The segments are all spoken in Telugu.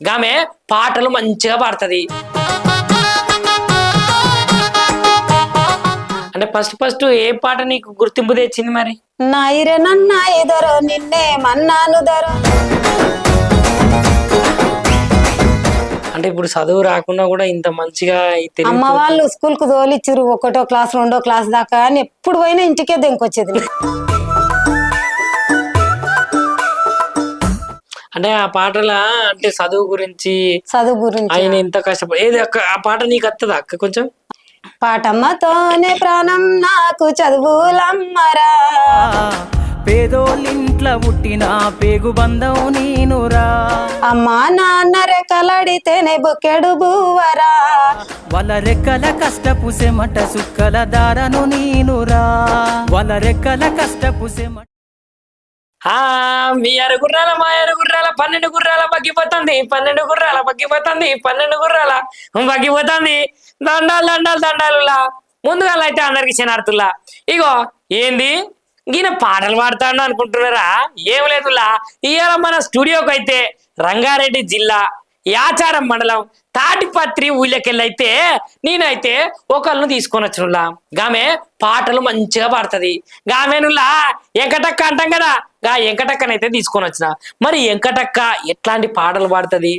గామె పాటలు మంచిగా పాడుతుంది. అంటే ఫస్ట్ ఏ పాట నీకు గుర్తింపు తెచ్చింది మరి? నాయిరే నన్నా ఎదరో నిన్నే మన్నాను దరో. అంటే ఇప్పుడు చదువు రాకున్నా కూడా ఇంత మంచిగా అమ్మ వాళ్ళు స్కూల్ కు తోలిచ్చిరు, 1వ క్లాస్ 2వ క్లాస్ దాకా అని ఎప్పుడు పోయినా ఇంటికే దెంకొచ్చేది. అంటే ఆ పాటల అంటే చదువు గురించి ఆయన ఎంత కష్టపడి ఏది అక్క ఆ పాట నీకు వస్తుందా అక్క కొంచెం? పాటమ్మతోనే ప్రాణం నాకు చదువులమ్మరా, పేదోళ్ళింట్ల పుట్టిన పేగు బంధం నీనురా, అమ్మా నాన్న రెక్కలాడితేనే బొక్కెడు బువ్వరా, వాళ్ళ రెక్కల కష్టపు సెమట సుక్కల దారను నీనురా, వాళ్ళ రెక్కల కష్టపు సెమట. మీ అరుగుర్రాల మా అరుగుర్రాల 12 గుర్రాల బగ్గిపోతుంది, 12 గుర్రాల బగ్గిపోతుంది, 12 గుర్రాల బగ్గిపోతుంది. దండాలు దండాలు దండాలులా. ముందుగా అయితే అందరికి శనార్థుల్లా. ఇగో ఏంది ఈయన పాటలు పాడుతాడు అనుకుంటున్నారా? ఏం లేదులా. ఇవాళ మన స్టూడియోకి అయితే రంగారెడ్డి జిల్లా యాచారం మండలం తాటిపత్రి ఊళ్ళకెళ్ళైతే నేనైతే ఒకళ్ళను తీసుకొని వచ్చినులా. గామె పాటలు మంచిగా పాడుతుంది. గామెనులా ఎంకటక్క అంటాం కదా, గా ఎంకటక్కనైతే తీసుకొని వచ్చిన. మరి ఎంకటక్క ఎట్లాంటి పాటలు పాడుతుంది,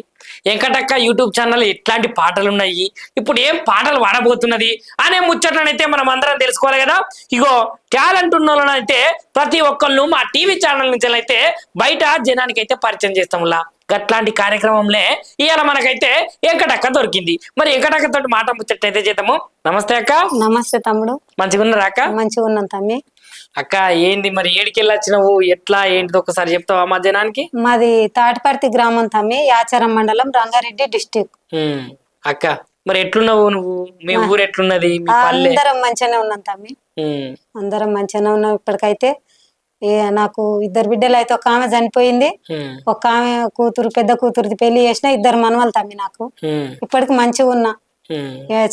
ఎంకటక్క యూట్యూబ్ ఛానల్ ఎట్లాంటి పాటలు ఉన్నాయి, ఇప్పుడు ఏం పాటలు పాడబోతున్నది అనే ముచ్చట్లనైతే మనం అందరం తెలుసుకోవాలి కదా. ఇగో టాలెంట్ ఉన్న వాళ్ళనైతే ప్రతి ఒక్కళ్ళు మా టీవీ ఛానల్ నుంచి అయితే బయట జనానికి అయితే పరిచయం చేస్తాములా. అట్లాంటి కార్యక్రమంలో ఇవాళ మనకైతే ఎంకటక్క దొరికింది. మరి ఎంకటక్క తోటి మాట ముచ్చట్లయితే చేద్దాము. నమస్తే అక్క. నమస్తే తమ్ముడు. మంచిగా ఉన్నారా అక్క? మంచిగా ఉన్నాను తమ్మి. అక్క ఏంది మరి ఏడికెళ్ళి వచ్చినావు, ఎట్లా ఏంటిది ఒకసారి చెప్తావా మా జనానికి? మాది తాటిపర్తి గ్రామం తమ్మి, యాచారం మండలం, రంగారెడ్డి డిస్టిక్. అక్క మరి ఎట్లున్నావు నువ్వు, మీ ఊరు ఎట్లున్నది, మీ పల్లె? అందరం మంచిగానే ఉన్నాం తమ్మి, అందరం మంచిగానే ఉన్నాం. ఇప్పటికైతే నాకు 2 బిడ్డలు అయితే, ఒక ఆమె చనిపోయింది, ఒక ఆమె కూతురు పెద్ద కూతురుది పెళ్లి చేసిన, 2 మనవలు తమ్మి నాకు. ఇప్పటికి మంచిగా ఉన్నా.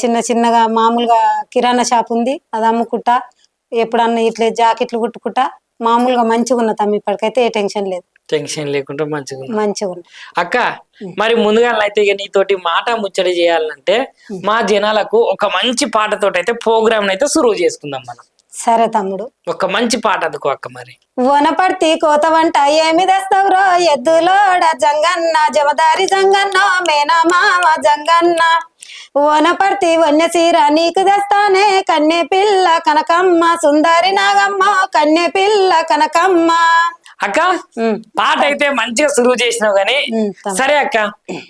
చిన్న చిన్నగా మామూలుగా కిరాణా షాప్ ఉంది, అది అమ్ముకుంటా, ఎప్పుడన్నా ఇట్లా జాకెట్లు కుట్టుకుంటా మామూలుగా మంచిగా ఉన్నా తమ్మి. ఇప్పటికైతే ఏ టెన్షన్ లేదు, టెన్షన్ లేకుండా మంచిగా ఉన్నా. అక్క మరి ముందుగా అయితే ఇక నీతోటి మాట ముచ్చడి చేయాలంటే మా జనాలకు ఒక మంచి పాటతోటి అయితే ప్రోగ్రామ్ అయితే సురువు చేసుకుందాం మనం. సరే తమ్ముడు, ఒక మంచి పాట అందుకో అక్క. మరి వనపర్తి కోత వంట ఏమి తెస్తావురో, ఎద్దులోడ జంగన్న, జమదారి జంగన్న, మేనా మామ జంగన్న, వనపర్తి వన్యసీర నీకు తెస్తానే, కన్నె పిల్ల కనకమ్మ, సుందరి నాగమ్మ, కన్నె పిల్ల కనకమ్మ. అక్క పాట అయితే మంచిగా సురువు చేసినావు గానీ సరే అక్క,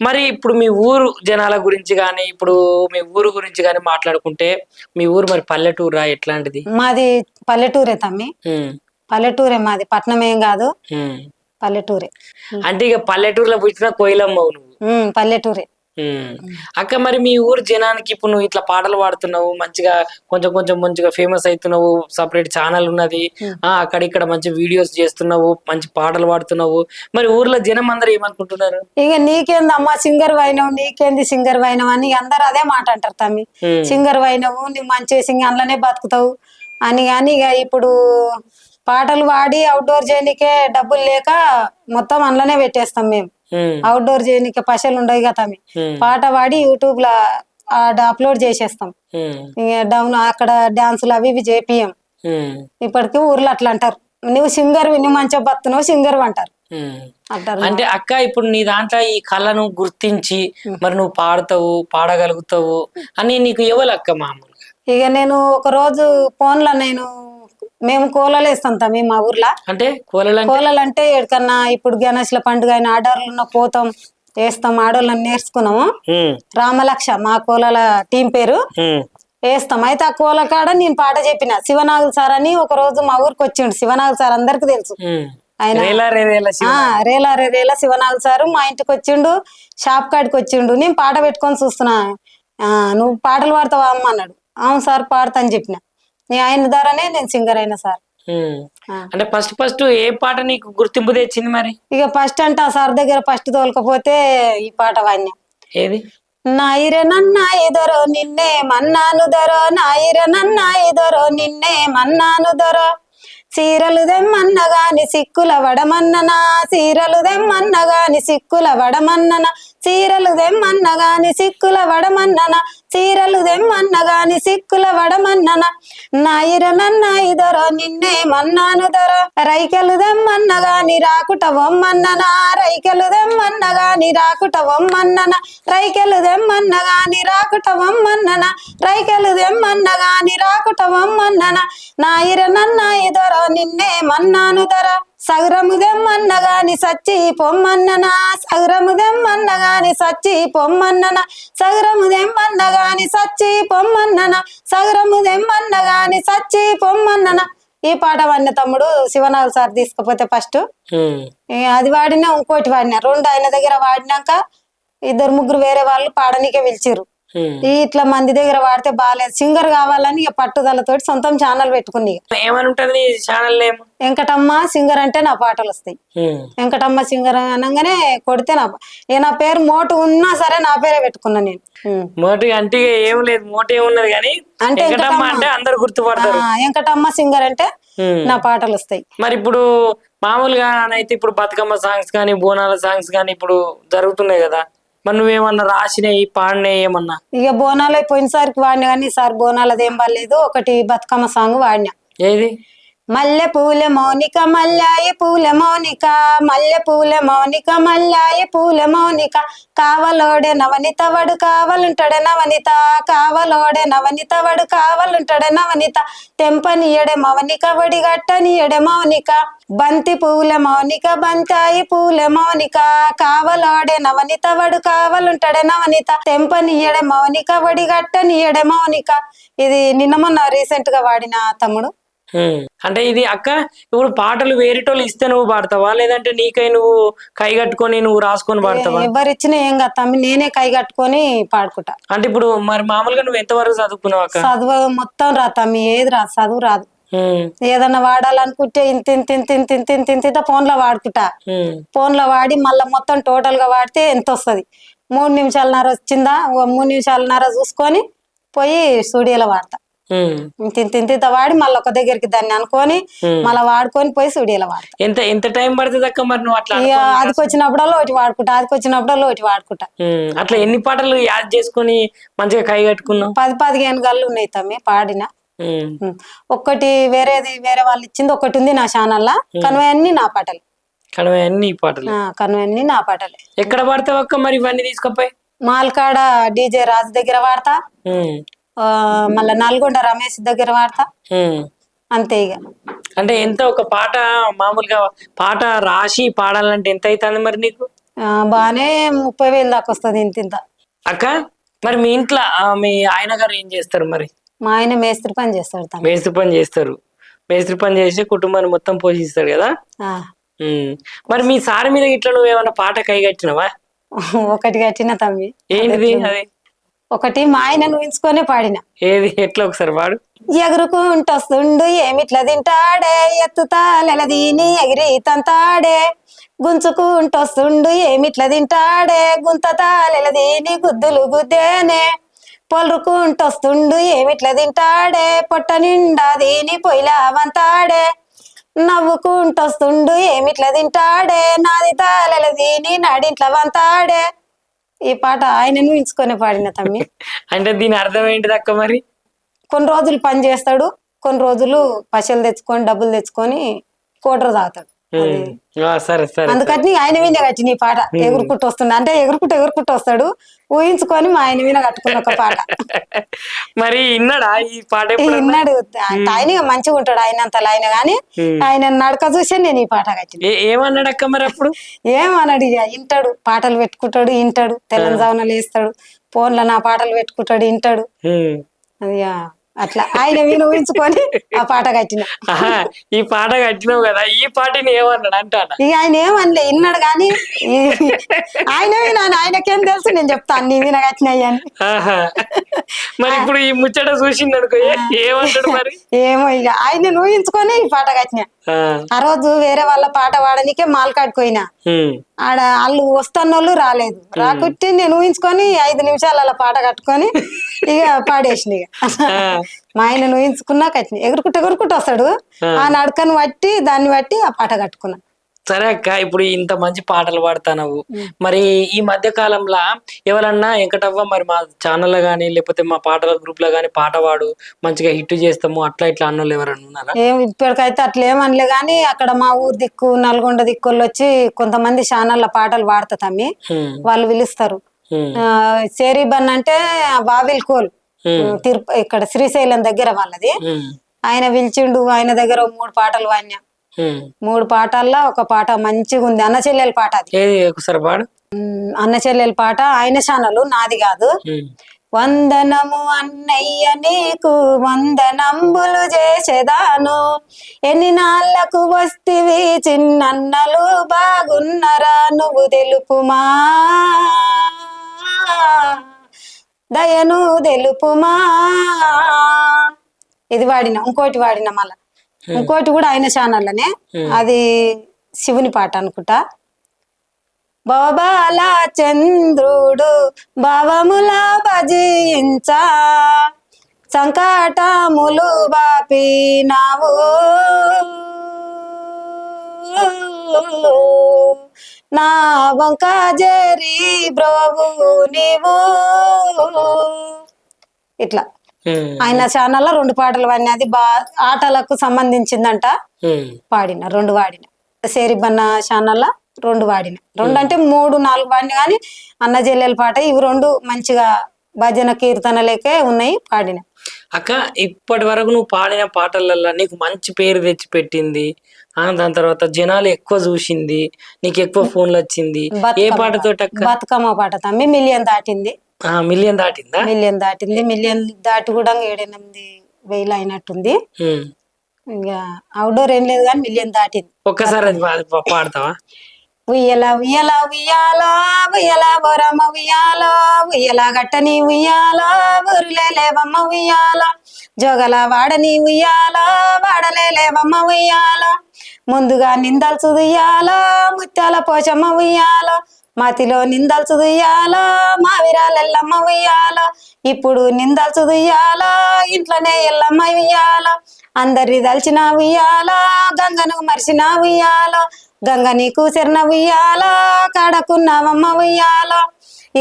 మరి ఇప్పుడు మీ ఊరు జనాల గురించి గాని, ఇప్పుడు మీ ఊరు గురించి గాని మాట్లాడుకుంటే, మీ ఊరు మరి పల్లెటూరా ఎట్లాంటిది? మాది పల్లెటూరే తమ్మి, పల్లెటూరే మాది, పట్నం ఏం కాదు, పల్లెటూరే. అంటే ఇక పల్లెటూరులో పుట్టిన కోయిలమ్మవు నువ్వు, పల్లెటూరే. అక్క మరి మీ ఊరు జనానికి ఇప్పుడు నువ్వు ఇట్లా పాటలు పాడుతున్నావు, మంచిగా కొంచెం కొంచెం మంచిగా ఫేమస్ అవుతున్నావు, సపరేట్ ఛానల్ ఉన్నది, అక్కడ ఇక్కడ మంచి వీడియోస్ చేస్తున్నావు, మంచి పాటలు పాడుతున్నావు, మరి ఊర్లో జనం అందరు ఏమనుకుంటున్నారు? ఇక నీకేంది అమ్మా సింగర్ వైనవు, నీకేంది సింగర్ వైనవు అని అందరు అదే మాట అంటారు తమ్మి. సింగర్ వైనవు, నువ్వు మంచి సింగర్ అందులోనే బతుకుతావు అని. కానీ ఇక ఇప్పుడు పాటలు పాడి అవుట్డోర్ చేయనికే డబ్బులు లేక మొత్తం అందులోనే పెట్టేస్తాం మేము. అవుట్డోర్ చేయనికే పైసలు ఉండవు కదా తమ్మి. పాట పాడి యూట్యూబ్ లో అప్లోడ్ చేసేస్తాం. డౌన్ అక్కడ డాన్సులు అవి ఇవి చేపియం. ఇప్పటికి ఊర్లో అట్లా అంటారు, నువ్వు సింగర్, నువ్వు మంచిగా బతున్నావు సింగర్ అంటారు. అంటే అక్క ఇప్పుడు నీ దాంట్లో ఈ కళను గుర్తించి మరి నువ్వు పాడతావు, పాడగలుగుతావు అని నీకు ఎవరు అక్క మామూలుగా? ఇక నేను ఒక రోజు ఫోన్ లో మేము కోలలు వేస్తాం తమ్మి మా ఊర్లో. అంటే కోలలు అంటే ఎక్కడన్నా ఇప్పుడు గణేష్ల పండుగ అయిన ఆర్డర్లు ఉన్న పోతాం, వేస్తాం, ఆడోళ్ళని నేర్చుకున్నాము. రామలక్ష మా కోలల టీం పేరు, వేస్తాం. అయితే ఆ కోల కాడ నేను పాట చెప్పిన, శివనాగులు సార్ అని ఒక రోజు మా ఊరికి వచ్చిండు. శివనాగులు సార్ అందరికి తెలుసు, ఆయన రేలా రేలా శివనాగులు సారు మా ఇంటికి వచ్చిండు, షాప్ కాడికి వచ్చిండు. నేను పాట పెట్టుకొని చూస్తున్నా, నువ్వు పాటలు పాడతావా అమ్మ అన్నాడు. అవును సార్ పాడతా అని చెప్పిన. ఆయన ద్వారానే నేను సింగర్ అయినా సార్. అంటే ఫస్ట్ ఏ పాట నీకు గుర్తింపు తెచ్చింది మరి? ఇక ఫస్ట్ అంటే ఆ సార్ దగ్గర ఫస్ట్ తోలకపోతే ఈ పాట వాడినా. ఏది? నాయిరే నన్న ఎదరో నిన్నే మన్నాను దరో, నాయిరే నన్న ఎదరో నిన్నే మన్నాను దరో, చీరలు దెమ్మన్నగాని సిక్కుల వడమన్ననా, చీరలు దెమ్మన్నగాని సిక్కుల వడమన్ననా, చీరలు దెమ్మన్న గాని సిక్కుల వడమన్నన చీరలు దెమ్మన్న గాని సిక్కుల వడమన్నన నాయిర నన్నాయి దొర నిన్నే మన్నాను దొర రైకెలు దెమ్మన్న గాని రాకుట వమ్మన్నన రైకెలు దెమ్మన్న గాని రాకుట వమ్మన్నన రైకెలు దెమ్మన్న గాని రాకుట వమ్మన్నన రైకెలు దెమ్మన్న గాని రాకుట వమ్మన్నన నాయిర నన్నాయి దొర నిన్నే మన్నాను దొర సగరము దెమ్మన్న గాని సచ్చి పొమ్మన్నన సగరము దెమ్మన్న గాని సచ్చి పొమ్మన్నన సగరము దెమ్మన్న గాని సచ్చి పొమ్మన్నన సగరము దెమ్మన్న గాని సచ్చి పొమ్మన్నన ఈ పాట వాడిన తమ్ముడు శివనాథ్ సార్ తీసుకపోతే ఫస్ట్ అది వాడినా ఇంకోటి వాడినా రెండు ఆయన దగ్గర వాడినాక ఇద్దరు ముగ్గురు వేరే వాళ్ళు పాడనీకే పిలిచిర్రు ఇట్లా మంది దగ్గర వాడితే బాగాలేదు సింగర్ కావాలని ఇక పట్టుదలతోటి సొంతం ఛానల్ పెట్టుకుని ఏమని ఉంటది ఛానల్ నేమ్? వెంకటమ్మ సింగర్ అంటే నా పాటలు వస్తాయి. వెంకటమ్మ సింగర్ అనగానే కొడితే నా పేరు మోటు ఉన్నా సరే నా పేరే పెట్టుకున్నా నేను. మోటి అంటే ఏం లేదు, మోటి ఏమున్నది కానీ అంటే వెంకటమ్మ అంటే అందరు గుర్తుపడతారు. వెంకటమ్మ సింగర్ అంటే నా పాటలు వస్తాయి. మరి ఇప్పుడు మామూలుగా అయితే ఇప్పుడు బతుకమ్మ సాంగ్స్ కానీ బోనాల సాంగ్స్ కానీ ఇప్పుడు జరుగుతున్నాయి కదా, మరి నువ్వేమన్నా రాసినాయి పాడినాయి ఏమన్నా? ఇక బోనాలు పోయినసారికి వాడినా కానీ ఈసారి బోనాలది ఏం పర్లేదు. ఒకటి బతుకమ్మ సాంగ్ వాడినా. ఏది? మల్లె పూల మౌనిక మల్లాయి పూల మౌనిక మల్లె పూల మౌనిక మల్లాయి పూల మౌనిక కావలోడే నవనిత వడు కావలుంటాడే నవనిత కావలోడే నవనిత వడు కావలుంటాడే నవనిత తెంపనియడే మవనిక వడిగట్టనియడే మౌనిక బంతి పూల మౌనిక బంతాయి పూల మౌనిక కావలోడే నవనిత వడు కావలుంటాడే నవనిత తెంపనియడే మౌనిక వడిగట్టనియడే మౌనిక. ఇది నిన్న మొన్న రీసెంట్ గా వాడిన తమ్ముడు. అంటే ఇది అక్క ఇప్పుడు పాటలు వేరేటోళ్ళు ఇస్తే నువ్వు పాడతావా, లేదంటే నీకై నువ్వు కై కట్టుకొని నువ్వు రాసుకొని పాడతావా? ఎవరిచ్చినా ఏం కదా తమ్మి, నేనే కై కట్టుకొని పాడుకుంటా. అంటే ఇప్పుడు మరి మామూలుగా నువ్వు ఎంతవరకు చదువుకున్నావు అక్క? చదువు మొత్తం రా తమ్మి, ఏది రాదు, చదువు రాదు. ఏదన్నా వాడాలనుకుంటే ఇంత ఇంత ఇంత ఇంత ఇంత ఇంత ఇంత ఇంత ఫోన్ లో వాడుకుంటా. ఫోన్ లో వాడి మళ్ళీ మొత్తం టోటల్ గా వాడితే ఎంత వస్తుంది? 3 నిమిషాలన్నర వచ్చిందా, 3 నిమిషాలన్నర చూసుకొని పోయి స్టూడియోలో వాడతా. ఇంత ఇంత ఇంత వాడి మళ్ళీ ఒక దగ్గరికి దాన్ని అనుకొని మళ్ళీ వాడుకొని పోయి స్టూడియోలో వాడతా. ఎంత ఎంత టైం పడుతుంది అక్క మరి నువ్వు అట్లా? అదికి వచ్చినప్పుడల్లా ఒకటి వాడుకుంటా, అదికి వచ్చినప్పుడల్లా ఒకటి వాడుకుంటా. అట్లా ఎన్ని పాటలు యాడ్ చేసుకొని మంచిగా కై కట్టుకున్నావు? 10-15 గళ్ళు ఉన్నాయి తమ్మి పాడిన. ఒక్కటి వేరేది వేరే వాళ్ళు ఇచ్చింది ఒకటి ఉంది నా ఛానల్లో. కనువ అన్ని నా పాటలు. కనువ అన్ని పాటలు? కనువ అన్ని నా పాటలే. ఎక్కడ పాడతావు అక్క మరి ఇవన్నీ తీసుకుపోయి? మాల్కాడ డీజే రాజు దగ్గర వాడతా, మళ్ళా నల్గొండ రమేష్ దగ్గర వాడతా, అంతే. ఇక అంటే ఎంత ఒక పాట మామూలుగా పాట రాసి పాడాలంటే ఎంత అవుతుంది మరి నీకు? బానే 30,000 దాకా వస్తుంది. ఇంత అక్క మరి మీ ఇంట్లో మీ ఆయన గారు ఏం చేస్తారు మరి? మా ఆయన మేస్త్రి పని చేస్తాడు. మేస్త్రి పని చేస్తారు. మేస్త్రి పని చేసి కుటుంబాన్ని మొత్తం పోషిస్తాడు కదా. మరి మీ సార్ మీద ఇట్లా నువ్వేమన్నా పాట కై కట్టినవా? ఒకటి కట్టిన తమ్మి. ఏంటిది అది? ఒకటి మా ఆయన ఊహించుకొనే పాడిన. ఏది? ఎట్లా ఒకసారి వాడు. ఎగురుకుంటొస్తుండు ఏమిట్లా తింటాడే ఎత్తుతాలెలదీని ఎగిరి తంతాడే గుంజుకుంటొస్తుండు ఏమిట్లా తింటాడే గుంతతాలెలదీని గుద్దులు గుద్దేనే పొలుకుంటొస్తుండు ఏమిట్లా తింటాడే పొట్ట నిండా దీని పొయ్యిలా వంతాడే నవ్వుకుంటొస్తుండు ఏమిట్లా తింటాడే నాది తాలెలదీని నాడింట్ల వంతాడే. ఈ పాట ఆయనను ఊహించుకొని పాడిన తమ్మి. అంటే దీని అర్థం ఏంటిది అక్క మరి? కొన్ని రోజులు పని చేస్తాడు, కొన్ని రోజులు పైసలు తెచ్చుకొని డబ్బులు తెచ్చుకొని కోటరు తాగుతాడు. అందుకని ఆయన మీద కట్టిన ఈ పాట. ఎగురుకుంటూ వస్తుండ అంటే ఎగురుకుంటూ వస్తాడు, ఊహించుకొని మా ఆయన మీద కట్టుకున్న ఒక పాట. మరి విన్నాడా ఈ పాట? విన్నాడు. ఆయన మంచిగా ఉంటాడు, ఆయనంతలా ఆయన గాని ఆయన నడక చూసే నేను ఈ పాట కట్టిన. ఏమన్నాడు అక్క మరి అప్పుడు? ఏమన్నాడు? ఇక వింటాడు, పాటలు పెట్టుకుంటాడు, వింటాడు, తెలంగాణలో వేస్తాడు, ఫోన్లో నా పాటలు పెట్టుకుంటాడు, వింటాడు. అది అట్లా ఆయన మీద ఊహించుకొని ఆ పాట కట్టిన. ఈ పాట కట్టినావు కదా, ఈ పాటని ఏమన్నాడు అంటాడు? ఇక ఆయన ఏమనలే, విన్నాడు కానీ ఆయనకేం తెలుసు, నేను చెప్తాను నీ మీద కట్టినాయి అని. మరి ఇప్పుడు ఈ ముచ్చట చూసింది అనుకో, ఏమంటాడు మరి? ఏమో ఇక ఆయన ఊహించుకొని ఈ పాట కట్టిన. ఆ రోజు వేరే వాళ్ళ పాట పాడనికే మాల్కాడికి పోయినా. ఆడ వాళ్ళు వస్తున్నోళ్ళు రాలేదు, రాకుట్టి నేను ఊహించుకొని 5 నిమిషాలు అలా పాట కట్టుకొని ఇక పాడేసిన. ఇక మా ఆయన ఊహించుకున్నా కట్టిన. ఎగురుకుంటూ వస్తాడు, ఆ నడకను బట్టి దాన్ని బట్టి ఆ పాట కట్టుకున్నా. సరే అక్క, ఇప్పుడు ఇంత మంచి పాటలు పాడుతున్నావు, మరి ఈ మధ్య కాలంలో ఎవరన్నా వెంకటవ్వ మరి మా ఛానల్లో గానీ లేకపోతే మా పాటల గ్రూప్ లో గానీ పాట పాడు మంచిగా హిట్ చేస్తాము అట్లా ఇట్లా అన్నోళ్ళు ఎవరన్నా ఉన్నారా? ఏం ఇప్పటికైతే అట్లా ఏమనలే కానీ అక్కడ మా ఊరు దిక్కు నల్గొండ దిక్కులు వచ్చి కొంతమంది ఛానళ్ళ పాటలు పాడతా తమ్మి, వాళ్ళు పిలుస్తారు. సేరీబన్ అంటే వావిల్కోల్ ఇక్కడ శ్రీశైలం దగ్గర వాళ్ళది. ఆయన పిలిచిండు, ఆయన దగ్గర 3 పాటలు వాడినా. 3 పాటల్లో ఒక పాట మంచిగా ఉంది, అన్న చెల్లెల పాట. అది ఒకసారి పాడు. అన్న చెల్లెల పాట, ఆయన ఛానల్ నాది కాదు. వందనము అన్నయ్య నీకు వందనంబులు చేసేదాను, ఎన్ని నాళ్లకు వస్తివి చిన్నన్నలు బాగున్నరా నువ్వు తెలుపుమా, దయను తెలుపుమా. ఇది వాడిన, ఇంకోటి వాడిన, మళ్ళా ఇంకోటి కూడా ఆయన ఛానల్లోనే, అది శివుని పాట అనుకుంటా. బాబాల చంద్రుడు భావముల భజించా, సంకటములు బాపినావు, నా వంక జరి బ్రోవు నీవు. ఇట్లా ఆయన ఛానల్లో 2 పాటలు వాడిన, అది ఆటలకు సంబంధించిందంట. పాడిన 2 వాడిన. సేరిబన్న ఛానల్లో 2 వాడిన, 2 అంటే 3, 4 వాడిన కానీ అన్న చెల్లెల పాట ఇవి 2 మంచిగా భజన కీర్తనలకే ఉన్నాయి పాడిన. అక్క, ఇప్పటి వరకు నువ్వు పాడిన పాటలల్లో నీకు మంచి పేరు తెచ్చి పెట్టింది, దాని తర్వాత జనాలు ఎక్కువ చూసింది, నీకు ఎక్కువ ఫోన్లు వచ్చింది ఏ పాటతో? బతుకమ్మ పాట తమ్మి మిలియన్ దాటింది. మిలియన్ దాటిందా? మిలియన్ దాటింది. మిలియన్ దాటి కూడా 7-8,000 అయినట్టుంది. ఇంకా అవుట్డోర్ ఏం లేదు కానీ మిలియన్ దాటింది. ఒక్కసారి అది పాడతావా? ఉయ్యల ఉయ్యల ఉయ్యాల ఉయ్యల బొరమ్మ ఉయ్యాల ఉయ్యల గట్టని ఉయ్యాల ఊరులేవమ్మ ఉయ్యాల, జోగల వాడని ఉయ్యాల వాడలేవమ్మ ఉయ్యాల, ముందుగా నిందల్సు దుయ్యాల ముత్యాల పోచమ్మ ఉయ్యాల, మతిలో నిందల్సు దుయ్యాల మావిరాలెల్లమ్మ ఉయ్యాల, ఇప్పుడు నిందల్సు దుయ్యాల ఇంట్లోనే ఎల్లమ్మ ఉయ్యాల, అందరి దల్చిన ఉయ్యాల గంగను మరిచిన ఉయ్యాల, గంగ నీకు శరణ ఉయ్యాల కాడకున్నావమ్మ ఉయ్యాల,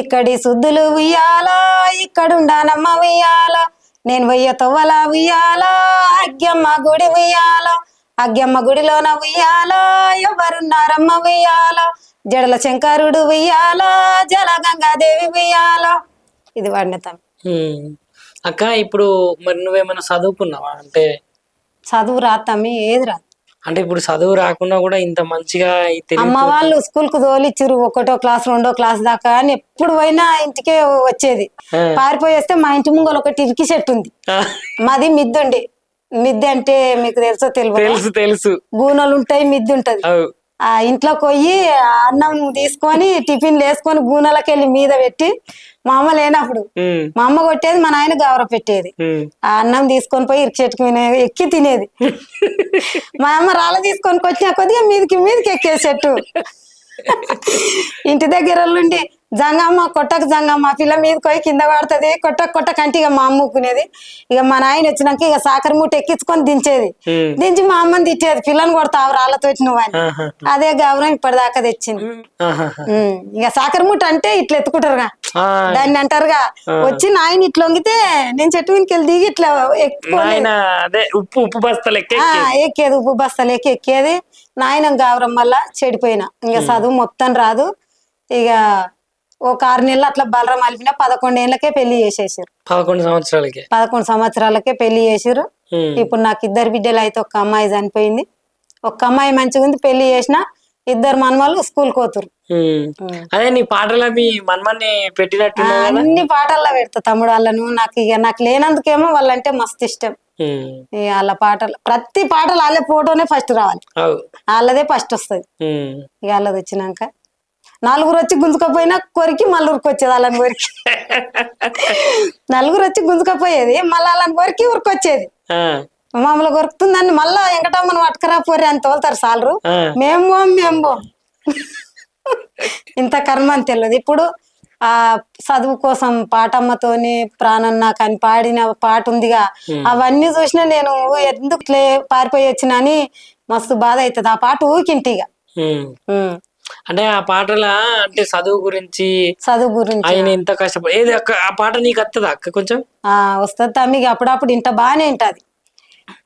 ఇక్కడి శుద్ధులు ఉయ్యాల ఇక్కడుండానమ్మ ఉయ్యాల, నేను వెయ్య తొవ్వల ఉయ్యాల అగ్గమ్మ గుడి ఉయ్యాల, అగ్గమ్మ గుడిలోన ఉయ్యాల ఎవరున్నారమ్మ ఉయ్యాల, జడల శంకరుడు ఉయ్యాల జల గంగాదేవి ఉయ్యాల. ఇది వాడినతాం. అక్క, ఇప్పుడు మరి నువ్వేమైనా చదువుకున్నావా? అంటే చదువు రాతమ్మి ఏది రాదు. అంటే ఇప్పుడు చదువు రాకుండా కూడా ఇంత మంచిగా అమ్మ వాళ్ళు స్కూల్ కు తోలిచ్చిరు 1వ క్లాస్ 2వ క్లాస్ దాకా అని, ఎప్పుడు పోయినా ఇంటికే వచ్చేది. పారిపోయి వస్తే మా ఇంటి ముంగలు ఒకటి ఇరికి చెట్టు ఉంది, మాది మిద్దుండి. మిద్దె అంటే మీకు తెలుసో తెలుసు? తెలుసు. గూనెలు ఉంటాయి, మిద్ది ఉంటది. ఆ ఇంట్లోకి పోయి అన్నం తీసుకొని టిఫిన్లు వేసుకొని గూనెలకి వెళ్ళి మీద పెట్టి, మా అమ్మ లేనప్పుడు మా అమ్మ కొట్టేది, మా నాయన గౌరవ పెట్టేది. ఆ అన్నం తీసుకొని పోయి ఇరికి చెట్టుకు ఎక్కి తినేది. మా అమ్మ రాళ్ళ తీసుకొని వచ్చిన కొద్దిగా మీదకి ఎక్కేది చెట్టు. ఇంటి దగ్గర ఉండి జంగమ్మ కొట్టకు జంగమ్మ పిల్ల మీదకి పోయి కింద పడుతుంది, కొట్ట కంటిగా మా అమ్మ ఊకునేది. ఇక మా నాయన వచ్చినాక ఇక సాకర మూట ఎక్కించుకొని దించేది. దించి మా అమ్మని తిట్టేది, పిల్లని కొడతావు రాళ్ళతో నువ్వు అని. అదే గౌరవం ఇప్పటిదాకా తెచ్చింది. ఇక సాకర మూట అంటే ఇట్లా ఎత్తుకుంటారుగా, దాన్ని అంటారుగా. వచ్చి నాయన ఇట్లా వంగితే నేను చెట్టు మీదకి వెళ్ళి దిగి ఇట్లా ఉప్పు బస్తాలు ఎక్కేది, ఉప్పు బస్తాలు ఎక్కేది. నాయన గౌరవం వల్ల చెడిపోయినా, ఇంకా చదువు మొత్తం రాదు. ఇక ఒక 6 నెలలు అట్లా బలరం అలిపిన 11 ఏళ్ళకే పెళ్లి చేసేసారు. 11 సంవత్సరాలకే పెళ్లి చేసారు. ఇప్పుడు నాకు 2 బిడ్డలు అయితే, ఒక అమ్మాయి చనిపోయింది, ఒక అమ్మాయి మంచిగా ఉంది, పెళ్లి చేసిన 2 మనవాళ్ళు స్కూల్ కోతురు. అదే నీ పాటలు మీ మన్మన్ని పెట్టినట్టు అన్ని పాటల్లో పెడతా తమ్ముడు వాళ్ళను. నాకు లేనందుకేమో వాళ్ళంటే మస్తు ఇష్టం. వాళ్ళ పాటలు ప్రతి పాటలు వాళ్ళ ఫోటోనే ఫస్ట్ రావాలి, వాళ్ళదే ఫస్ట్ వస్తుంది. ఇక వాళ్ళది వచ్చినాక 4 వచ్చి గుంజుకపోయినా కొరికి మళ్ళీ ఉరికొచ్చేది. వాళ్ళని కొరికి 4 వచ్చి గుంజుకపోయేది, మళ్ళీ వాళ్ళని కొరికి ఉరికొచ్చేది. మామూలు కొరుకుతుందని మళ్ళా వెంకటమ్మను పట్టుకరా పోరి అని తోలుతారు సాలరు. మేము ఇంత కర్మ అని తెలియదు. ఇప్పుడు ఆ చదువు కోసం పాటమ్మతోని ప్రాణం నాకు అని పాడిన పాట ఉందిగా, అవన్నీ చూసినా నేను ఎందుకు పారిపోయి వచ్చినా అని మస్తు బాధ అవుతుంది. ఆ పాట ఊకింటిగా ఉమ్. ఉమ్. అంటే ఆ పాటల అంటే చదువు గురించి చదువు గురించి ఆయన ఎంత కష్టపడి ఏది అక్క ఆ పాట నీకు వస్తుందా అక్క కొంచెం? వస్తుంది తమ్మికి అప్పుడప్పుడు ఇంట బాగానే ఉంటది.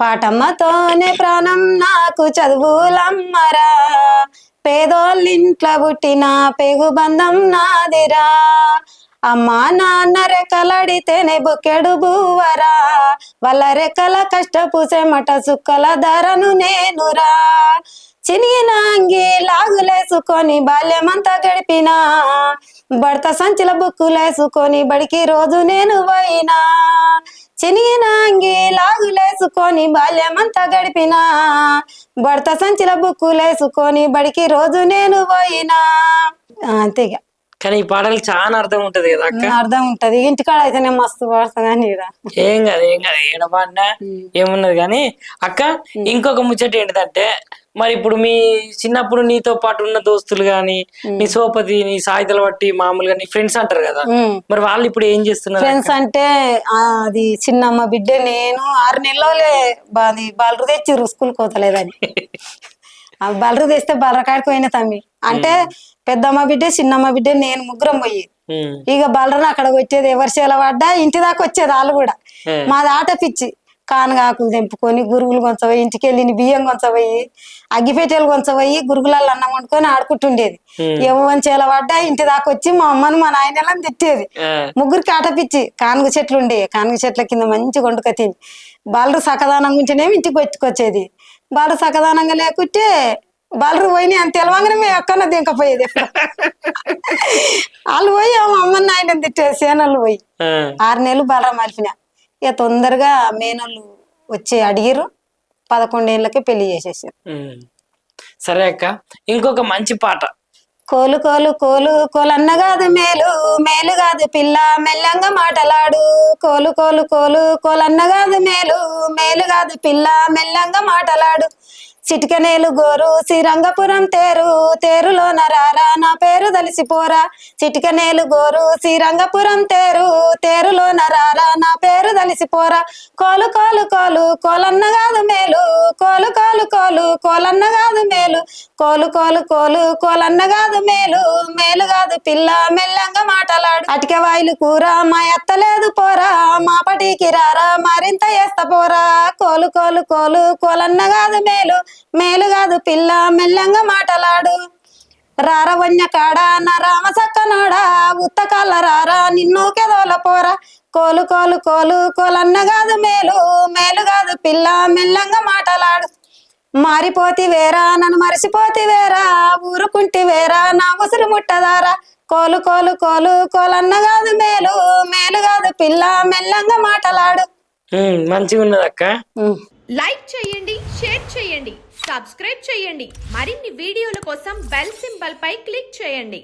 పాటమ్మతోనే ప్రాణం నాకు చదువులమ్మరా, పేదోళ్ళింట్లో పుట్టిన పేగు బంధం నాదిరా, అమ్మా నాన్న రెక్కలడితేనే బుక్కెడు బువ్వరా, వాళ్ళ రెక్కల కష్టపు చెమట సుక్కల ధరను నేనురా, చినిగిన అంగి లాగులేసుకొని బాల్యమంతా గడిపినా, భర్త సంచిల బుక్కులేసుకొని బడికి రోజు నేను పోయినా, చినిగిన అంగి లాగులేసుకొని బాల్యమంతా గడిపినా, భర్త సంచిల బుక్కులేసుకొని బడికి రోజు నేను పోయినా. అంతేగా. కానీ ఈ పాటలు చాలా అర్థం ఉంటది కదా అక్క. అర్థం ఉంటది. ఇంటికాడ అయితేనే మస్తు పాడతా కానీ ఏం కాదు ఏడ పాడినా ఏమున్నది. కానీ అక్క ఇంకొక ముచ్చట ఏంటిదంటే, మరి ఇప్పుడు మీ చిన్నప్పుడు నీతో పాటు ఉన్న దోస్తులు గాని, నీ సోపతి, నీ సాయితలు బట్టి మామూలుగా నీ ఫ్రెండ్స్ అంటారు కదా, మరి వాళ్ళు ఇప్పుడు ఏం చేస్తున్నారు? ఫ్రెండ్స్ అంటే అది చిన్నమ్మ బిడ్డ నేను 6 నెలలే బలరు తెచ్చిర్రు స్కూల్ కోతలేదని. బలరు తెస్తే బలరకాడికి పోయిన తమ్మి. అంటే పెద్దమ్మ బిడ్డ చిన్నమ్మ బిడ్డ నేను ముగ్గురం పోయి ఇక బలరని అక్కడ వచ్చేది ఎవరి చేల పడ్డా ఇంటి దాకా వచ్చేది. వాళ్ళు కూడా మాది ఆట పిచ్చి. కానగాకులు తెంపుకొని గురుగులు కొంచపోయి, ఇంటికి వెళ్ళి బియ్యం కొంచపోయి, అగ్గిపెట్టెలు కొంచపోయి, గురుగులలో అన్నం వండుకొని ఆడుకుంటుండేది. ఏమని చేల పడ్డా ఇంటి దాకా వచ్చి మా అమ్మను మా నాయనలను తిట్టేది. ముగ్గురికి ఆట పిచ్చి. కానుగ చెట్లు ఉండే, కానుగ చెట్ల కింద మంచి వండుక తిని బాలరు సకదానం ఉంటేనేమి ఇంటికి వచ్చుకొచ్చేది. బాలరు సకదానంగా లేకుంటే బాలరు పోయి అని తెలవంగానే మేము ఎక్కడన్నా దింకపోయేది. వాళ్ళు పోయి అమ్మని నాయనని తిట్టేది. సేనలు పోయి 6 నెలలు బాలరా మలిపిన. ఇక తొందరగా మేనోళ్ళు వచ్చి అడిగిరు. 11 ఏళ్ళకే పెళ్లి చేసేసారు. సరే అక్క, ఇంకొక మంచి పాట. కోలు కోలు కోలు కోలన్న కాదు మేలు, మేలు కాదు పిల్ల మెల్లంగా మాటలాడు, కోలు కోలు కోలు కోలన్న కాదు మేలు, మేలు కాదు పిల్ల మెల్లంగా మాటలాడు, చిటికనేలు గోరు శ్రీరంగపురం తేరు, తేరులోన రారా నా పేరు దలిసిపోరా, చిటికనేలు గోరు శ్రీరంగపురం తేరు, తేరులోన రారా నా పేరు దలిసిపోరా, కోలు కోలు కోలు కోలన్న కాదు మేలు, కోలు కోలు కోలు కోలన్న కాదు మేలు, కోలు కోలు కోలు కోలన్న కాదు మేలు, మేలు కాదు పిల్ల మెల్లంగా మాటలాడు, అటిక వాయిలు కూర మా ఎత్తలేదు పోరా, మా పటికి రారా మరింత వేస్తా పోరా, కోలు కోలు కోలు కోలన్న కాదు మేలు, మేలు కాదు పిల్ల మెల్లంగా మాటలాడు, రారవన్య కాడ నా రామ సక్కనోడా, ఉత్తకాల రారా నిన్ను కెదోల పోరా, కోలు కోలు కోలు కోలన్న కాదు మేలు, మేలు కాదు పిల్ల మెల్లంగా మాటలాడు, మారిపోతి వేరా నన్ను మరిసిపోతి వేరా, ఊరుకుంటి వేరా నా ఉసురు ముట్టదారా, కోలు కోలు కోలు కోలన్న కాదు మేలు, మేలు కాదు పిల్ల మెల్లంగా మాటలాడు. మంచిగా ఉన్నది అక్క. లైక్ చేయండి, షేర్ చేయండి, సబ్స్క్రైబ్ చేయండి. మరిన్ని వీడియోల కోసం బెల్ సింబల్ పై క్లిక్ చేయండి.